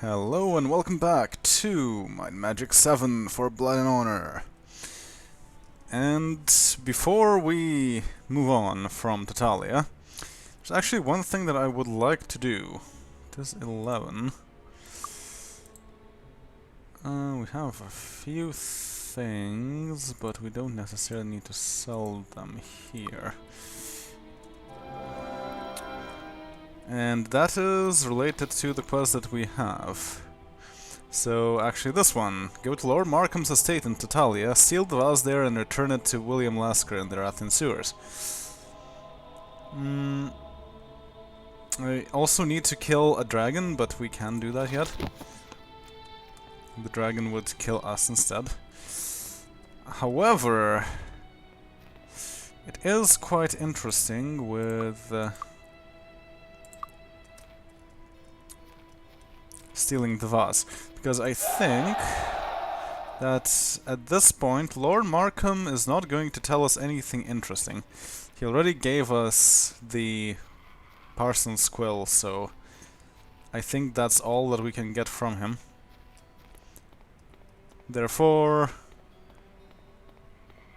Hello and welcome back to my Magic VII for Blood and Honor. And before we move on from Tatalia, there's actually one thing that I would like to do. It is 11. We have a few things, but we don't necessarily need to sell them here. And that is related to the quest that we have. So, actually this one. Go to Lord Markham's estate in Tatalia, steal the vase there and return it to William Lasker in the Erathian sewers. I also need to kill a dragon, but we can't do that yet. The dragon would kill us instead. However, it is quite interesting with stealing the vase, because I think that at this point Lord Markham is not going to tell us anything interesting. He already gave us the Parson's Quill, so I think that's all that we can get from him. Therefore,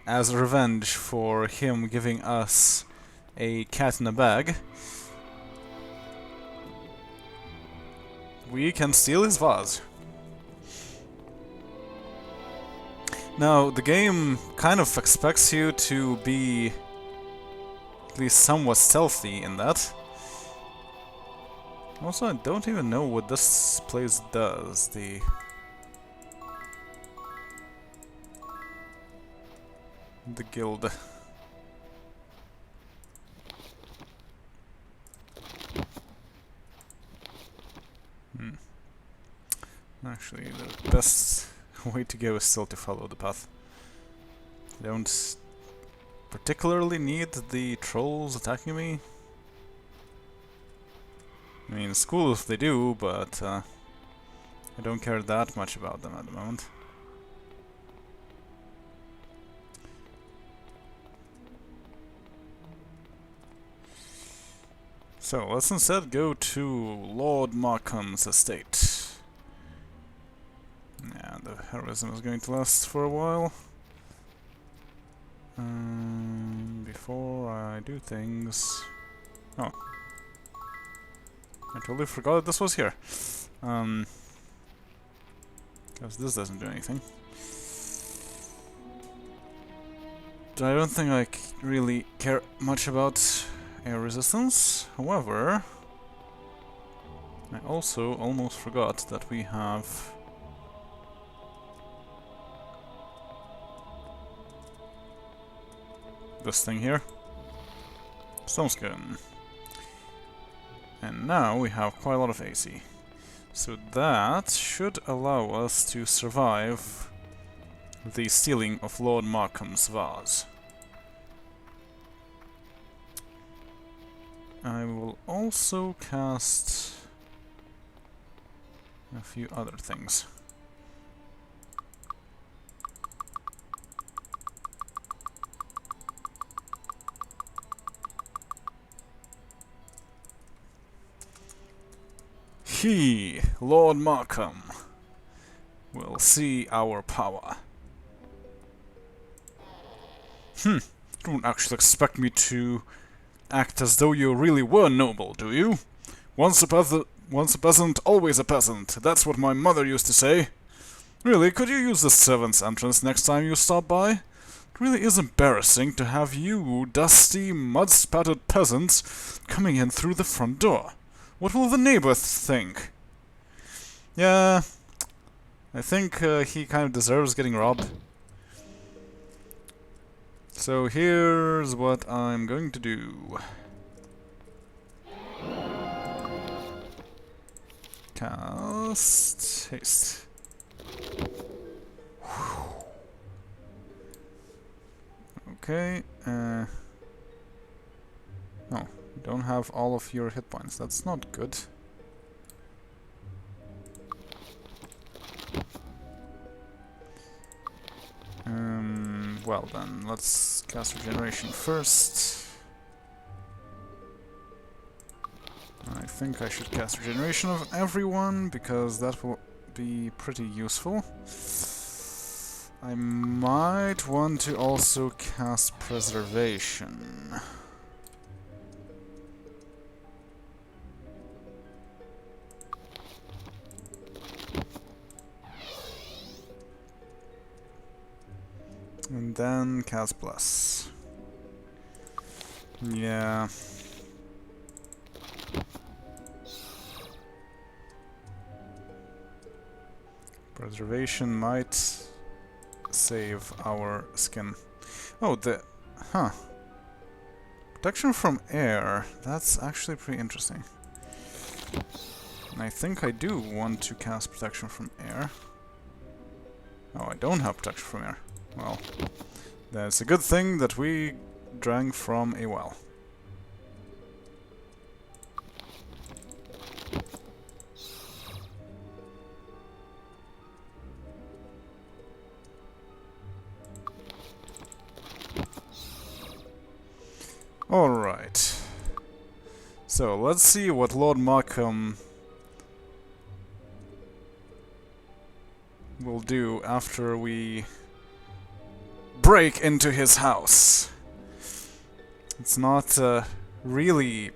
as revenge for him giving us a cat in a bag, we can steal his vase. Now, the game kind of expects you to be at least somewhat stealthy in that. Also, I don't even know what this place does. The guild. Actually, the best way to go is still to follow the path. I don't particularly need the trolls attacking me. I mean, it's cool if they do, but I don't care that much about them at the moment. So, let's instead go to Lord Markham's estate. Yeah, the heroism is going to last for a while. Before I do things... Oh. I totally forgot that this was here. Because this doesn't do anything. I don't think I really care much about air resistance. However, I also almost forgot that we have this thing here. Stoneskin. And now we have quite a lot of AC. So that should allow us to survive the stealing of Lord Markham's vase. I will also cast a few other things. He, Lord Markham, will see our power. Don't actually expect me to act as though you really were noble, do you? Once a peasant, always a peasant. That's what my mother used to say. Really, could you use the servants' entrance next time you stop by? It really is embarrassing to have you, dusty, mud-spattered peasants, coming in through the front door. What will the neighbors think? Yeah, I think he kind of deserves getting robbed. So here's what I'm going to do. Cast haste. Okay, no, you don't have all of your hit points. That's not good. Well then, let's cast regeneration first. I think I should cast Regeneration of everyone, because that will be pretty useful. I might want to also cast Preservation. And then cast Bless. Yeah. Preservation might save our skin. Oh, Huh. Protection from air. That's actually pretty interesting. And I think I do want to cast Protection from air. Oh, I don't have Protection from air. Well, that's a good thing that we drank from a well. Alright. So, let's see what Lord Markham will do after we break into his house. It's not really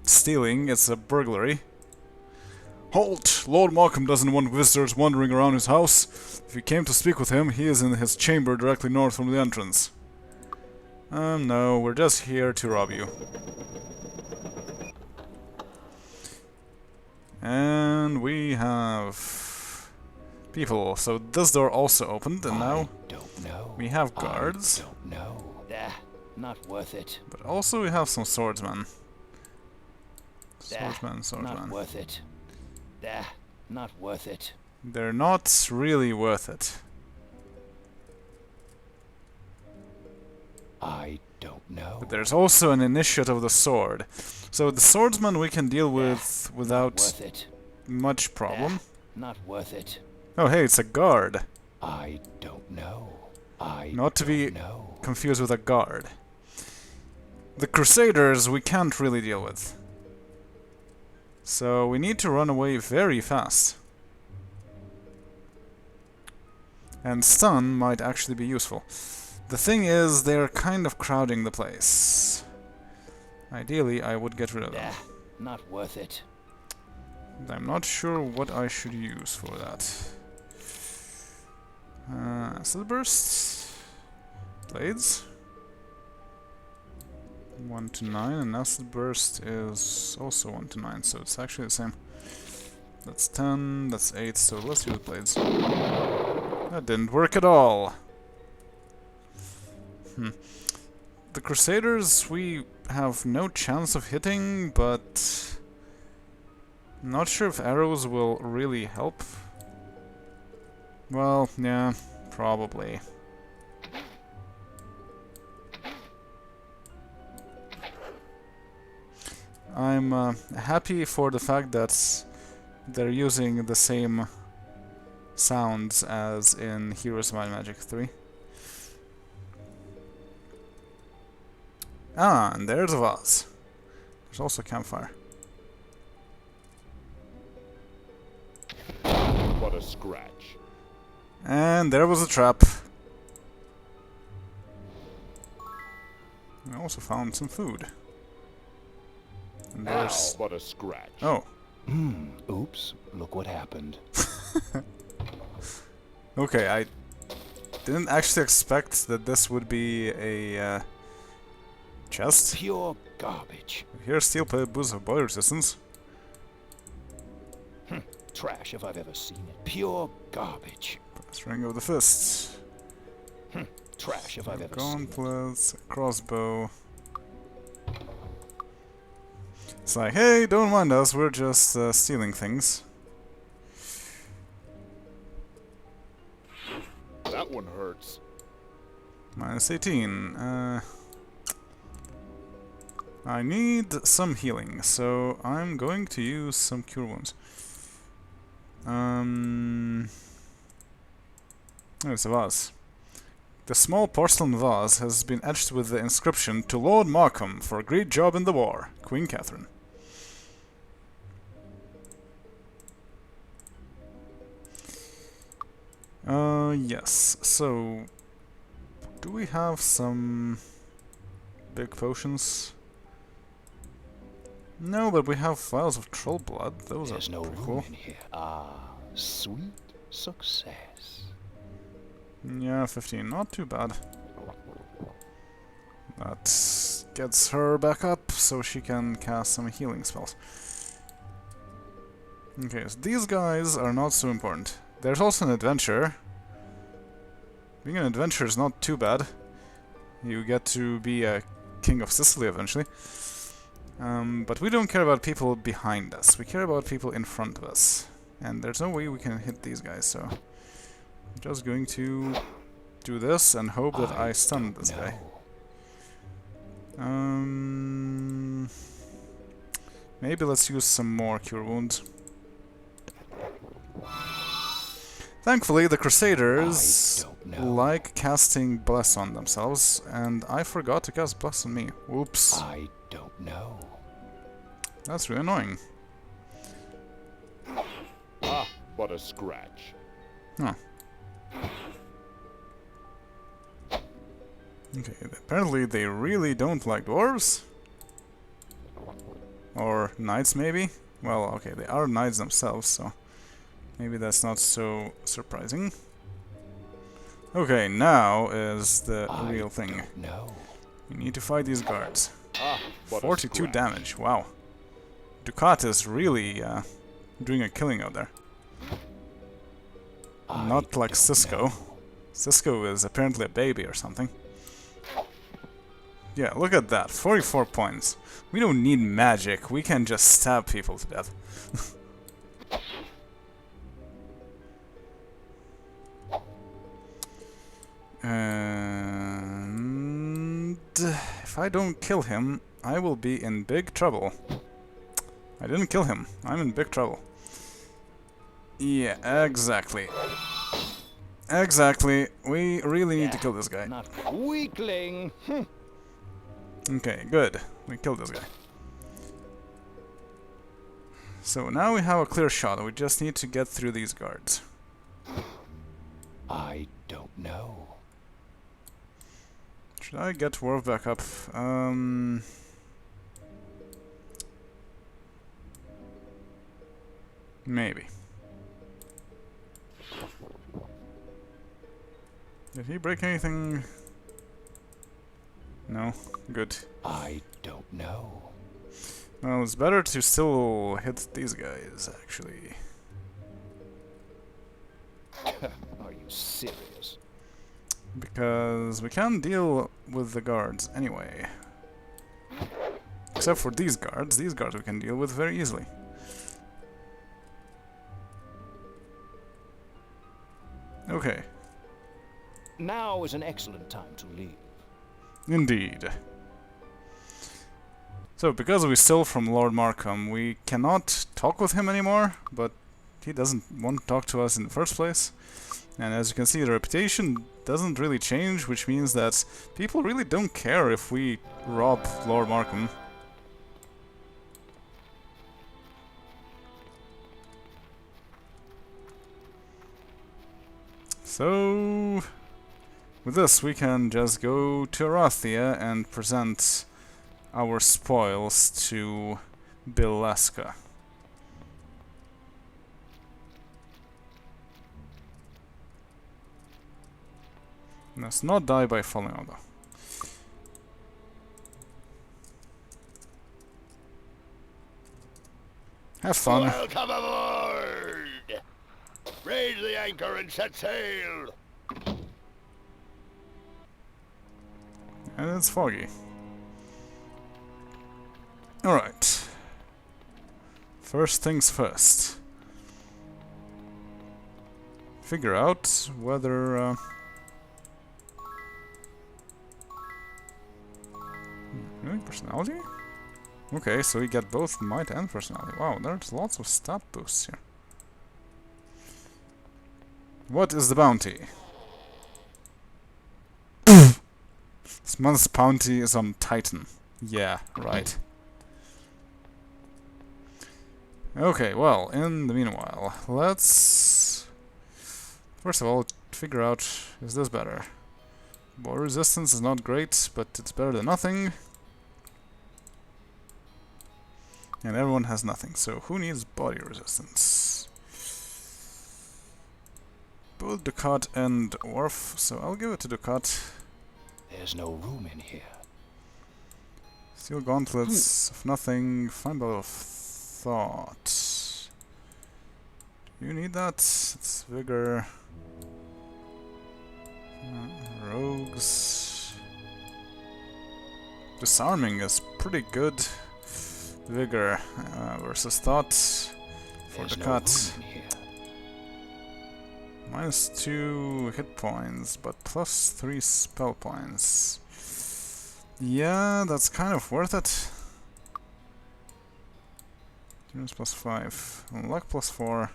stealing, it's a burglary. Halt! Lord Markham doesn't want visitors wandering around his house. If you came to speak with him, he is in his chamber directly north from the entrance. No, we're just here to rob you. And we have people. So this door also opened, and now we have guards. I don't know. Not worth it. But also we have some swordsmen. Swordsmen. Not worth it. Not worth it. They're not really worth it. I don't know. But there's also an initiate of the sword. So the swordsman we can deal with without much problem. Not worth it. Oh hey, it's a guard. I don't know. Not to be confused with a guard. The Crusaders we can't really deal with. So we need to run away very fast. And stun might actually be useful. The thing is, they're kind of crowding the place. Ideally, I would get rid of them. Not worth it. I'm not sure what I should use for that. Acid bursts, blades. 1 to 9, and acid burst is also 1 to 9, so it's actually the same. That's 10, that's 8, so let's use blades. That didn't work at all. The Crusaders we have no chance of hitting, but I'm not sure if arrows will really help. Well, yeah, probably. I'm happy for the fact that they're using the same sounds as in Heroes of Might and Magic 3. Ah, and there's a vase. There's also a campfire. What a scratch. And there was a trap. I also found some food. And there's... What a scratch. Oh. Oops, look what happened. Okay, I didn't actually expect that this would be a chest. Pure garbage. Here's steel plate boost of boil resistance. Trash if I've ever seen it. Pure garbage. String of the fists. Trash if I've ever seen it. Gauntlets, crossbow. It's like, hey, don't mind us, we're just stealing things. That one hurts. Minus 18. I need some healing, so I'm going to use some cure wounds. There's a vase. The small porcelain vase has been etched with the inscription, "To Lord Markham for a great job in the war, Queen Catherine." Yes. So, do we have some big potions? No, but we have vials of troll blood. Those There's are no pretty room cool. in here. Ah, sweet success. Yeah, 15. Not too bad. That gets her back up so she can cast some healing spells. Okay, so these guys are not so important. There's also an adventure. Being an adventurer is not too bad. You get to be a king of Sicily eventually. But we don't care about people behind us. We care about people in front of us. And there's no way we can hit these guys, so... I'm just going to do this and hope that I stun this guy. Maybe let's use some more Cure Wounds. Thankfully, the Crusaders like casting Bless on themselves, and I forgot to cast Bless on me. Whoops. I don't know. That's really annoying. Ah, but a scratch. Huh. Okay, apparently they really don't like dwarves. Or knights, maybe? Well, okay, they are knights themselves, so maybe that's not so surprising. Okay, now is the real thing. No. We need to fight these guards. Ah, but a 42 scratch. damage, wow. Ducat is really doing a killing out there. Not like Cisco. Cisco is apparently a baby or something. Yeah, look at that, 44 points. We don't need magic, we can just stab people to death. And if I don't kill him, I will be in big trouble. I didn't kill him, I'm in big trouble. Yeah, exactly. Exactly, we really need to kill this guy. Not weakling. Okay, good. We killed this guy. So now we have a clear shot. We just need to get through these guards. I don't know. Should I get Dwarf back up? Maybe. Did he break anything? No? Good. I don't know. Well, it's better to still hit these guys, actually. Are you serious? Because we can deal with the guards anyway. Except for these guards we can deal with very easily. Okay. Now is an excellent time to leave. Indeed. So, because we steal from Lord Markham, we cannot talk with him anymore, but he doesn't want to talk to us in the first place. And as you can see, the reputation doesn't really change, which means that people really don't care if we rob Lord Markham. So, with this we can just go to Erathia and present our spoils to Bileska. Let's not die by falling out though. Have fun. Welcome aboard! Raise the anchor and set sail! And it's foggy. Alright. First things first. Figure out whether... Really? Personality? Okay, so we get both might and personality. Wow, there's lots of stat boosts here. What is the bounty? This month's bounty is on Titan. Yeah, right. Okay, well, in the meanwhile, let's First of all, figure out, is this better? Ball resistance is not great, but it's better than nothing. And everyone has nothing, so who needs body resistance? Both Ducat and Orf, so I'll give it to Ducat. There's no room in here. Steel gauntlets of nothing, fine ball of thought. Do you need that? It's vigor. Rogues. Disarming is pretty good. Vigor versus thought for There's the no cut. room in here. -2 hit points, but +3 spell points. Yeah, that's kind of worth it. Endurance +5. Luck +4.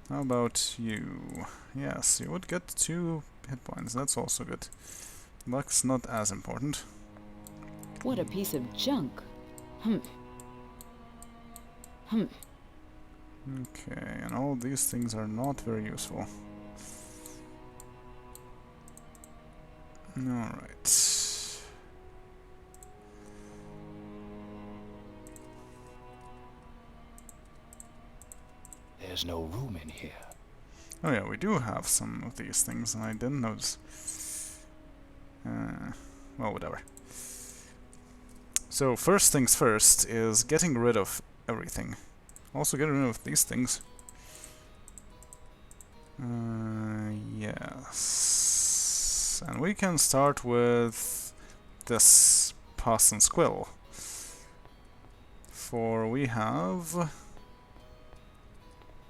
How about you? Yes, you would get 2 hit points. That's also good. Luck's not as important. What a piece of junk. Okay, and all these things are not very useful. Alright. There's no room in here. Oh yeah, we do have some of these things, and I didn't notice. Well, whatever. So, first things first is getting rid of everything. Also getting rid of these things. Yes. And we can start with this Pass and Squill. For we have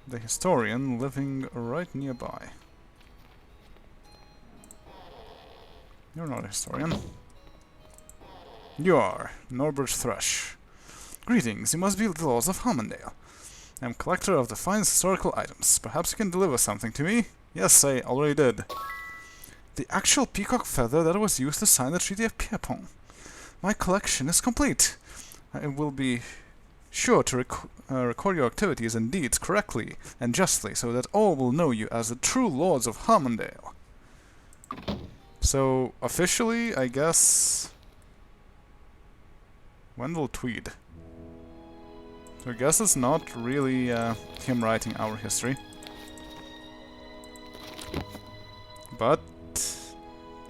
the Historian living right nearby. You're not a Historian. You are, Norbert Thrush. Greetings, you must be the Lords of Harmondale. I am collector of the finest historical items. Perhaps you can deliver something to me? Yes, I already did. The actual peacock feather that was used to sign the Treaty of Pierpont. My collection is complete. I will be sure to record your activities and deeds correctly and justly, so that all will know you as the true Lords of Harmondale. So, officially, I guess... Wendell Tweed. So I guess it's not really him writing our history. But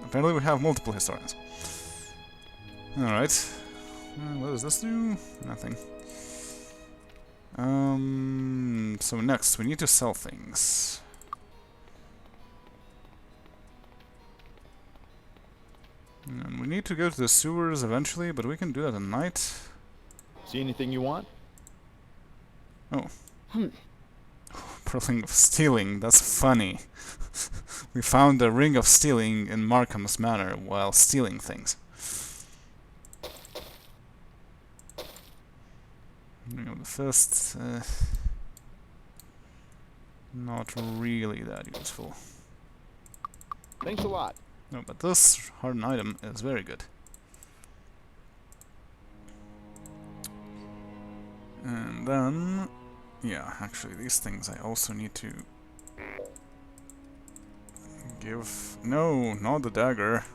apparently we have multiple historians. Alright. What does this do? Nothing. So next we need to sell things. And we need to go to the sewers eventually, but we can do that at night. See anything you want? Oh. Ring of Stealing, that's funny. We found a Ring of Stealing in Markham's Manor while stealing things. Ring of the Fist, not really that useful. Thanks a lot. No, but this hardened item is very good. And then... yeah, actually, these things I also need to... give... no, not the dagger.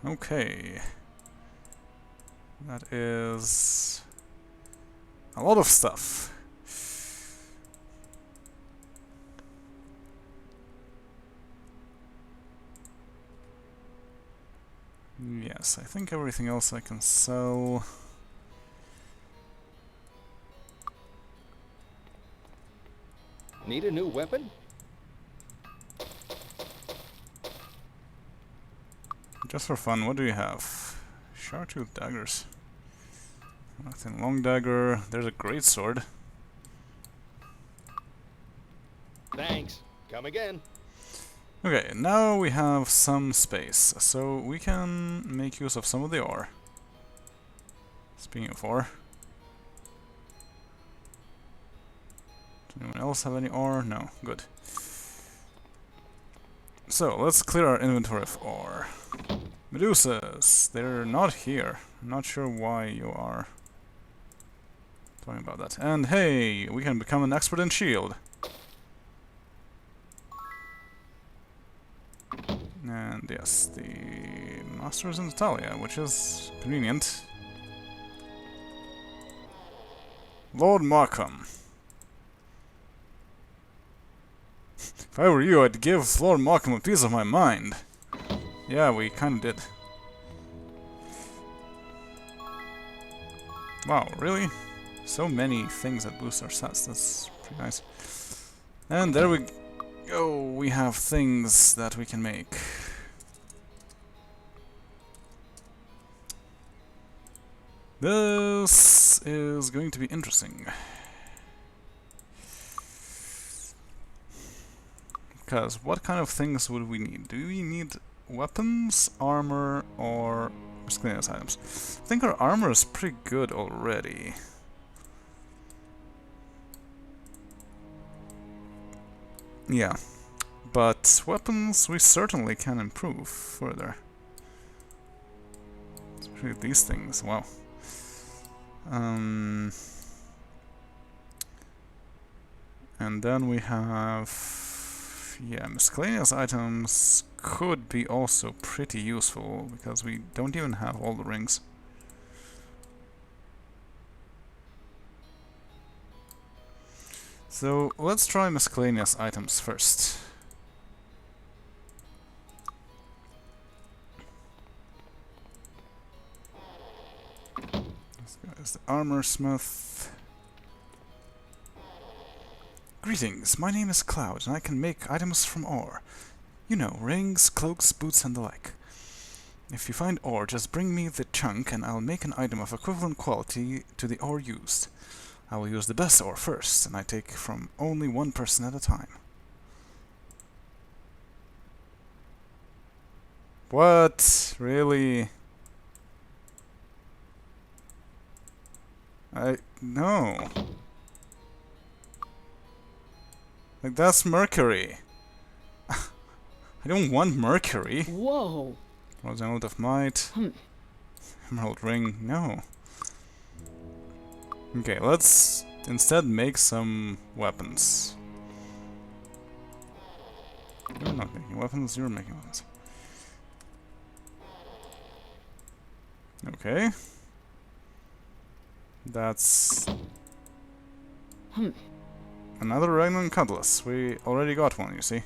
Okay. That is... a lot of stuff. Yes, I think everything else I can sell. Need a new weapon? Just for fun, what do you have? Sharptooth daggers. Nothing. Long dagger. There's a great sword. Thanks. Come again. Okay, now we have some space, so we can make use of some of the ore. Speaking of ore. Does anyone else have any ore? No. Good. So, let's clear our inventory of ore. Medusas, they're not here. I'm not sure why you are talking about that. And hey, we can become an expert in shield. And yes, the master is in Italia, which is convenient. Lord Markham. If I were you, I'd give Lord Markham a piece of my mind. Yeah, we kinda did. Wow, really? So many things that boost our stats, that's pretty nice. And there we go, we have things that we can make. This is going to be interesting. Because what kind of things would we need? Do we need weapons, armor, or miscellaneous items? I think our armor is pretty good already. Yeah, but weapons we certainly can improve further. Especially these things, wow. And then we have, yeah, miscellaneous items could be also pretty useful because we don't even have all the rings. So let's try miscellaneous items first. This guy is the armor smith. Greetings, my name is Cloud, and I can make items from ore. You know, rings, cloaks, boots, and the like. If you find ore, just bring me the chunk, and I'll make an item of equivalent quality to the ore used. I will use the best ore first, and I take from only one person at a time. What? Really? No. Like, that's mercury. I don't want mercury. Whoa! Rose Emerald of Might. Emerald Ring. No. Okay, let's instead make some weapons. You're not making weapons, you're making weapons. Okay. That's another Ragnar Cutlass. We already got one, you see.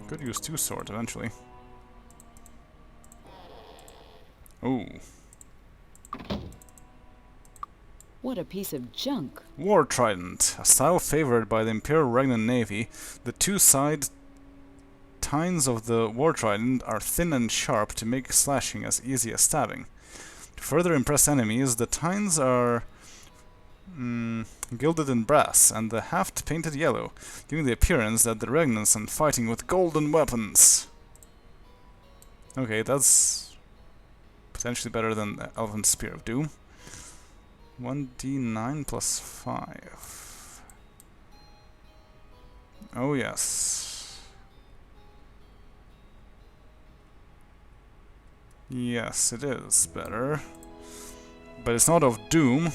Could use two swords eventually. Oh. What a piece of junk. War Trident, a style favored by the Imperial Ragnar Navy. The two side tines of the War Trident are thin and sharp to make slashing as easy as stabbing. To further impress enemies, the tines are gilded in brass and the haft painted yellow, giving the appearance that the Ragnars are fighting with golden weapons. Okay, that's potentially better than the Elven Spear of Doom. 1d9 plus 5. Oh yes. Yes, it is better. But it's not of Doom.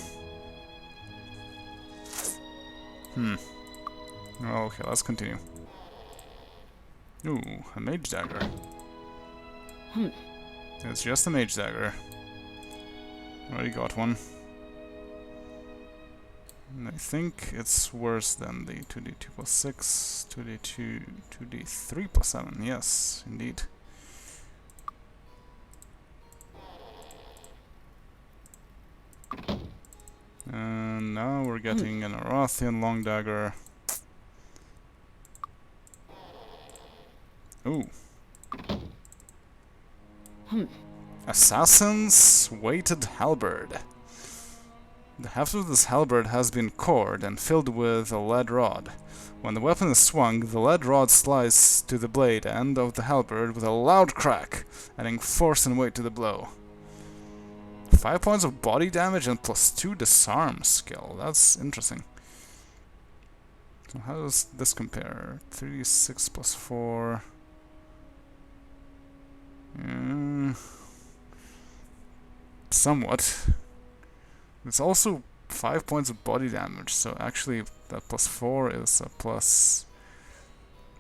Okay, let's continue. Ooh, a mage dagger. It's just a mage dagger. Already got one. And I think it's worse than the 2d2 plus 6, 2d3 plus 7. Yes, indeed. And now we're getting an Erathian long dagger. Ooh. Assassin's weighted halberd. The haft of this halberd has been cored and filled with a lead rod. When the weapon is swung, the lead rod slides to the blade end of the halberd with a loud crack, adding force and weight to the blow. 5 points of body damage and +2 disarm skill. That's interesting. So how does this compare? 36 plus 4. Somewhat. It's also 5 points of body damage, so actually that plus 4 is a plus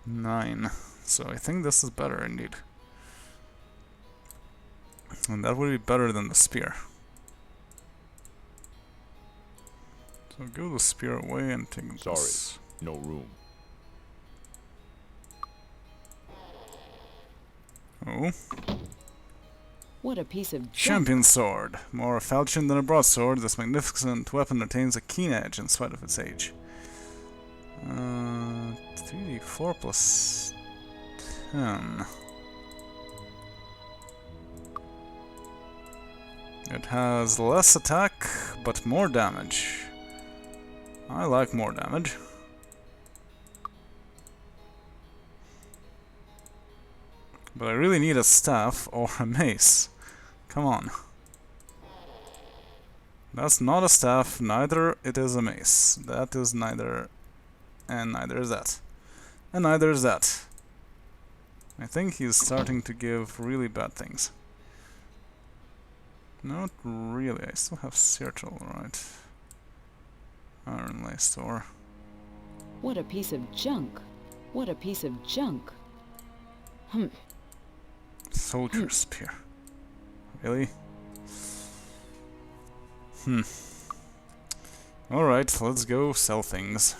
9. So I think this is better indeed. And that would be better than the spear. So give the spear away and take this. Sorry, no room. Oh. What a piece of junk. Champion sword. More falchion than a broadsword, this magnificent weapon retains a keen edge in spite of its age. 3d4 plus 10. It has less attack, but more damage. I like more damage. But I really need a staff or a mace. Come on. That's not a staff, neither it is a mace. That is neither, and neither is that. And neither is that. I think he's starting to give really bad things. Not really, I still have Sirtle, right? Iron laced ore. What a piece of junk. What a piece of junk. Soldier spear. Really? Alright, let's go sell things.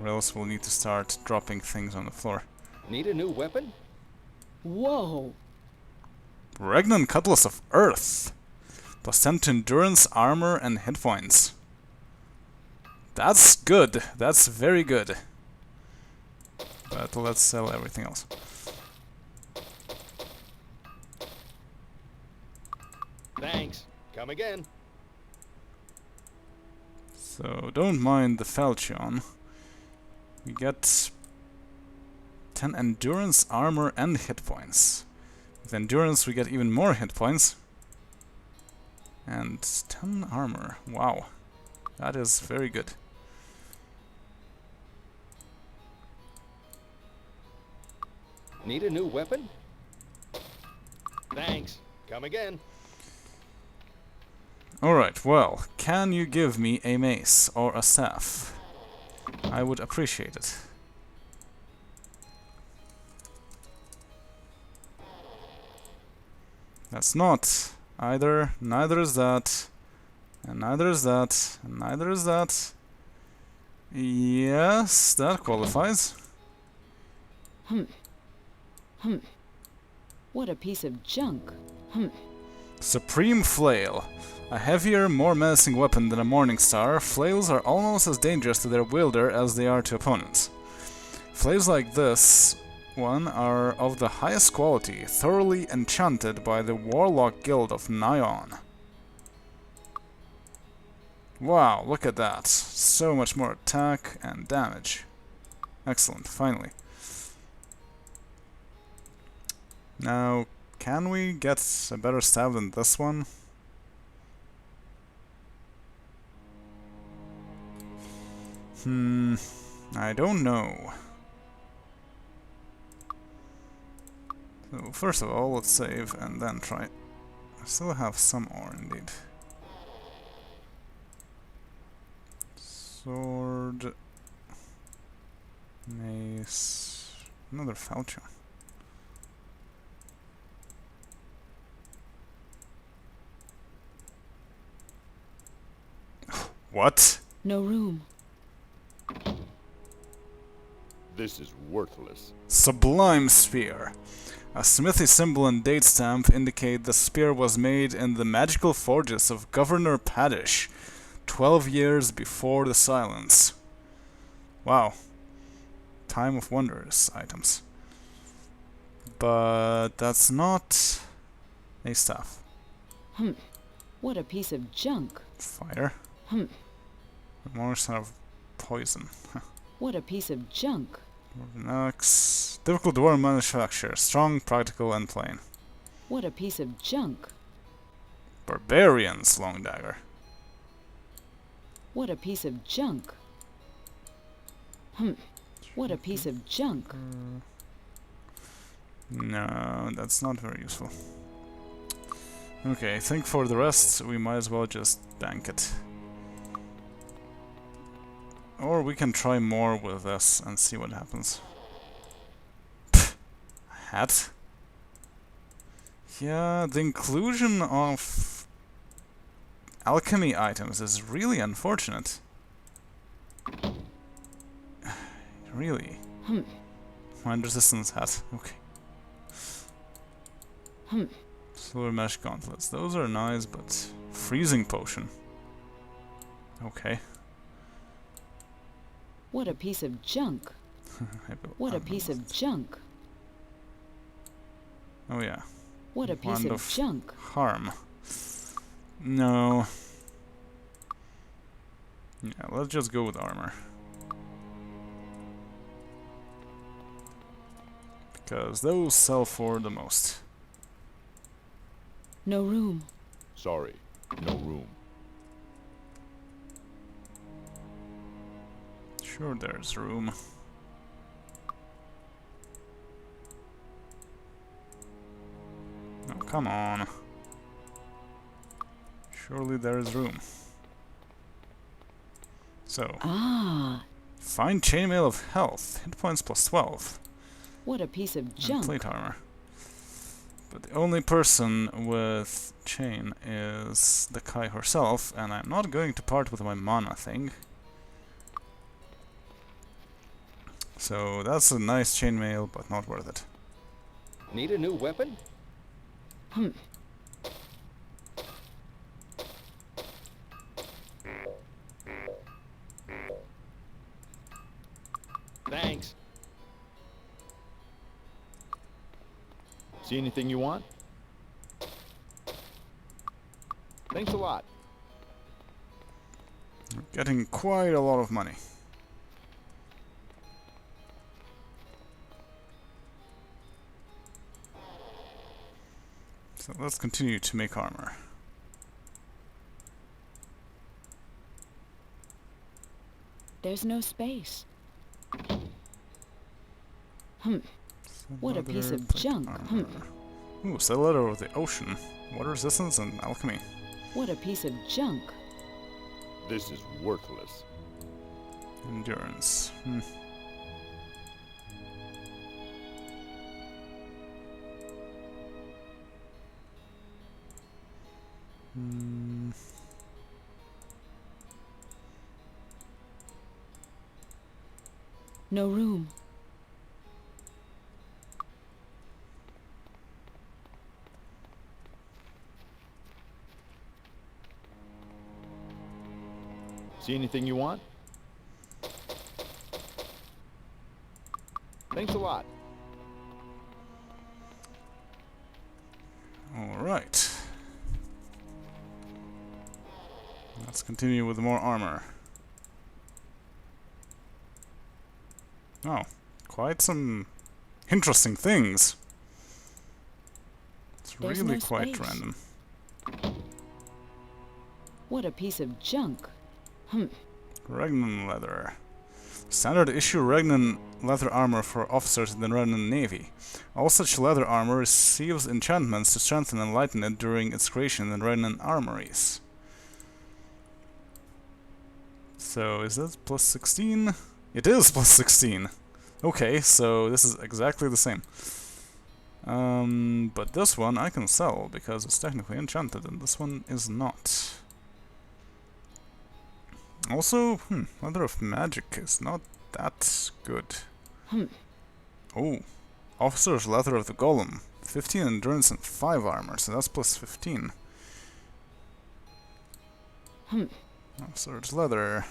Or else we'll need to start dropping things on the floor. Need a new weapon? Whoa. Regnant Cutlass of Earth. Plus 10 to endurance, armor, and hit points. That's good. That's very good. But let's sell everything else. Thanks. Come again. So don't mind the falchion. We get 10 endurance, armor, and hit points. With endurance we get even more hit points. And 10 armor. Wow. That is very good. Need a new weapon? Thanks. Come again. Alright, well, can you give me a mace or a staff? I would appreciate it. That's not either, neither is that, and neither is that, and neither is that. Yes, that qualifies. What a piece of junk. Supreme Flail. A heavier, more menacing weapon than a Morning Star, flails are almost as dangerous to their wielder as they are to opponents. Flails like this one are of the highest quality, thoroughly enchanted by the Warlock Guild of Nyon. Wow, look at that. So much more attack and damage. Excellent, finally. Now, can we get a better staff than this one? I don't know. So, first of all, let's save and then try. I still have some ore indeed. Sword. Mace. Another falchion. What? No room. This is worthless. Sublime Spear. A smithy symbol and date stamp indicate the spear was made in the magical forges of Governor Paddish, 12 years before the Silence. Wow. Time of Wonders items. But that's not a staff. What a piece of junk. Fire. More sort of poison. What a piece of junk. Axe. Difficult dwarf manufacture. Strong, practical, and plain. What a piece of junk. Barbarian's long dagger. What a piece of junk. What a piece of junk. No, that's not very useful. Okay, I think for the rest we might as well just bank it. Or we can try more with this and see what happens. Pfft, hat? Yeah, the inclusion of alchemy items is really unfortunate. Really? Mind resistance hat, okay. Silver mesh gauntlets, those are nice, but freezing potion. Okay. What a piece of junk. What a piece of junk. Oh yeah. What a piece Wand of junk. harm. No. Yeah, let's just go with armor. Because those sell for the most. No room. Sorry, no room. Sure, there's room. Oh, come on. Surely there is room. So, Ah, find chainmail of health. Hit points plus 12. what a piece of And junk. plate armor. But the only person with chain is the Kai herself, and I'm not going to part with my mana thing. So that's a nice chainmail, but not worth it. Need a new weapon? Thanks. See anything you want? Thanks a lot. We're getting quite a lot of money. So let's continue to make armor. There's no space. What a piece of Plate junk. armor. Ooh, Cellar of the Ocean. Water resistance and alchemy. What a piece of junk. This is worthless. Endurance. No room. See anything you want? Thanks a lot. Alright. Let's continue with more armor. Oh, quite some interesting things. It's There's really no quite space. random. What a piece of junk. Regnan leather. Standard issue Regnan leather armor for officers in the Regnan Navy. All such leather armor receives enchantments to strengthen and lighten it during its creation in the Regnan armories. So, is that plus 16? It is plus 16! Okay, so this is exactly the same. But this one I can sell because it's technically enchanted, and this one is not. Also, Leather of Magic is not that good. Oh, Officer's Leather of the Golem. 15 endurance and 5 armor, so that's plus 15. Officer's Leather.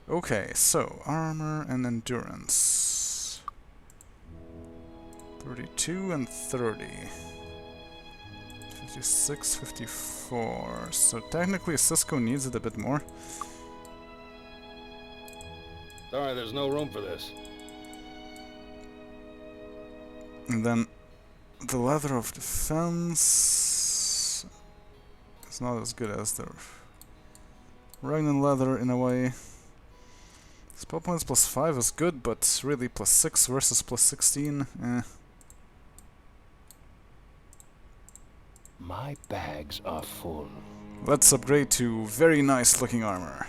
Okay, so armor and endurance. 32 and 30. 56, 54. So technically Cisco needs it a bit more. Sorry, there's no room for this. And then the Leather of Defense is not as good as the Ragnan leather in a way. Spell points +5 is good, but really +6 versus +16, eh. My bags are full. Let's upgrade to very nice looking armor.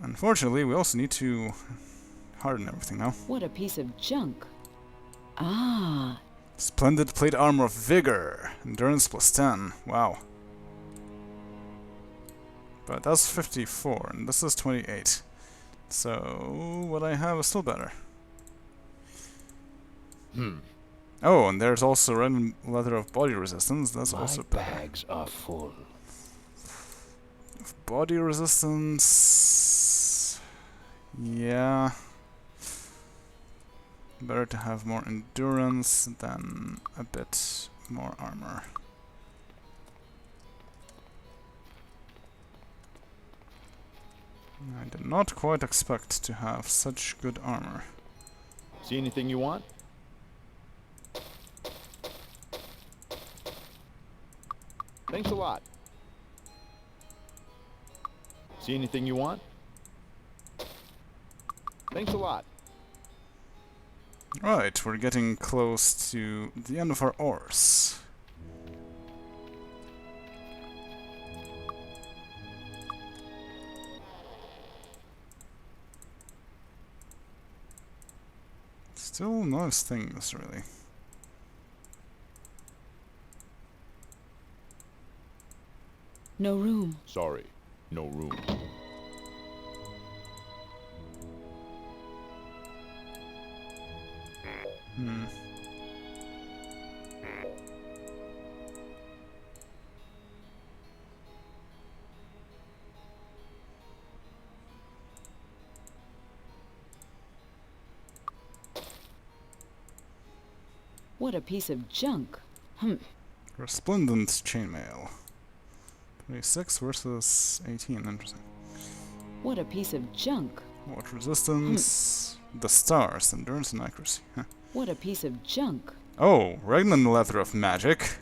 Unfortunately, we also need to harden everything now. What a piece of junk. Ah, Splendid plate armor of vigor. Endurance +10. Wow. But that's 54, and this is 28. So, what I have is still better. Oh, and there's also red leather of body resistance. That's also My better. bags are full. Body resistance... yeah. Better to have more endurance than a bit more armor. I did not quite expect to have such good armor. See anything you want? Thanks a lot. See anything you want? Thanks a lot. Right, we're getting close to the end of our ores. Still nice things, really. no room. Sorry, no room. Hmm. What a piece of junk. Resplendent chainmail. 26 versus 18, interesting. What a piece of junk. What resistance? The stars, endurance and accuracy. Huh. What a piece of junk. Oh, Ragnan leather of magic.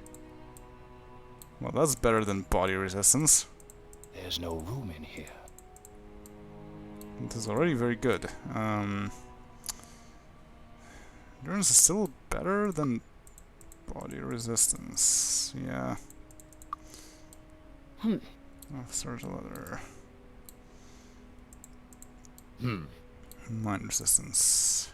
Well, that's better than body resistance. There's no room in here. It is already very good. Endurance is still better than body resistance. Yeah. Officer's leather. Mind resistance.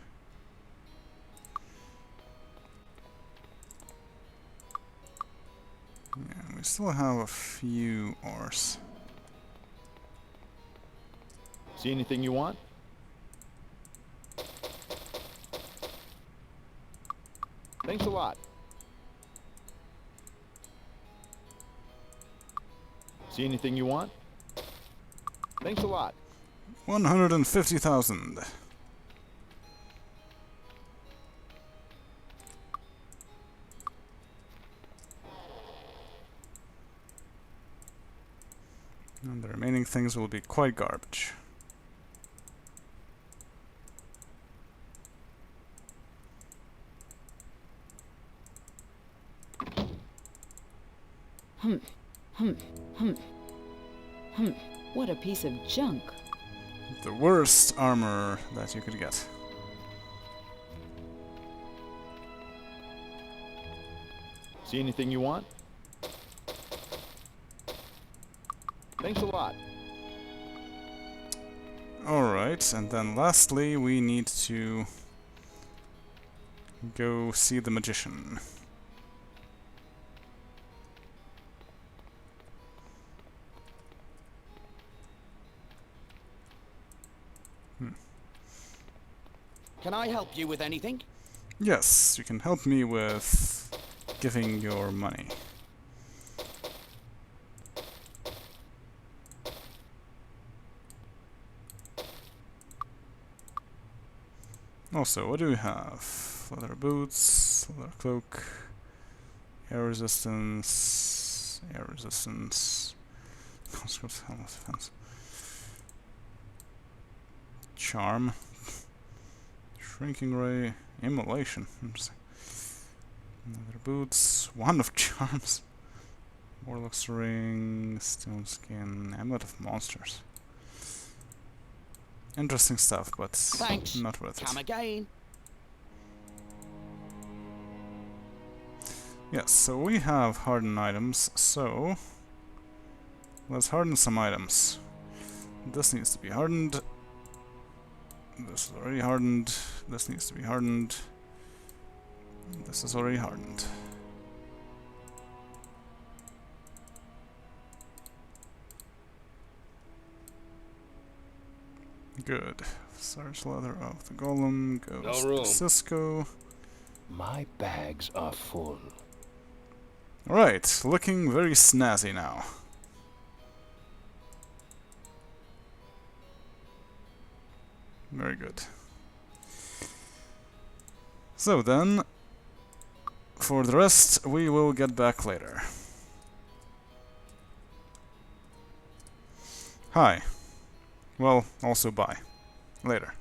Yeah, we still have a few ores. See anything you want? Thanks a lot. See anything you want? Thanks a lot. 150,000. And the remaining things will be quite garbage. What a piece of junk. The worst armor that you could get. See anything you want? Thanks a lot. Alright, and then lastly we need to go see the magician. Can I help you with anything? Yes, you can help me with giving your money. Also, what do we have? Leather boots, leather cloak, air resistance, conscript helmet defense, charm, shrinking ray, immolation. Interesting. Leather boots, wand of charms, Warlock's Ring, Stone Skin, Amulet of Monsters. Interesting stuff, but Thanks. not worth Come it. again. Yes, so we have hardened items, so let's harden some items. This needs to be hardened. This is already hardened. This needs to be hardened. This is already hardened. Good. Sarge leather of the golem goes No room. to Cisco. My bags are full. Alright, looking very snazzy now. Very good. So then, for the rest, we will get back later. Hi. Well, also bye. Later.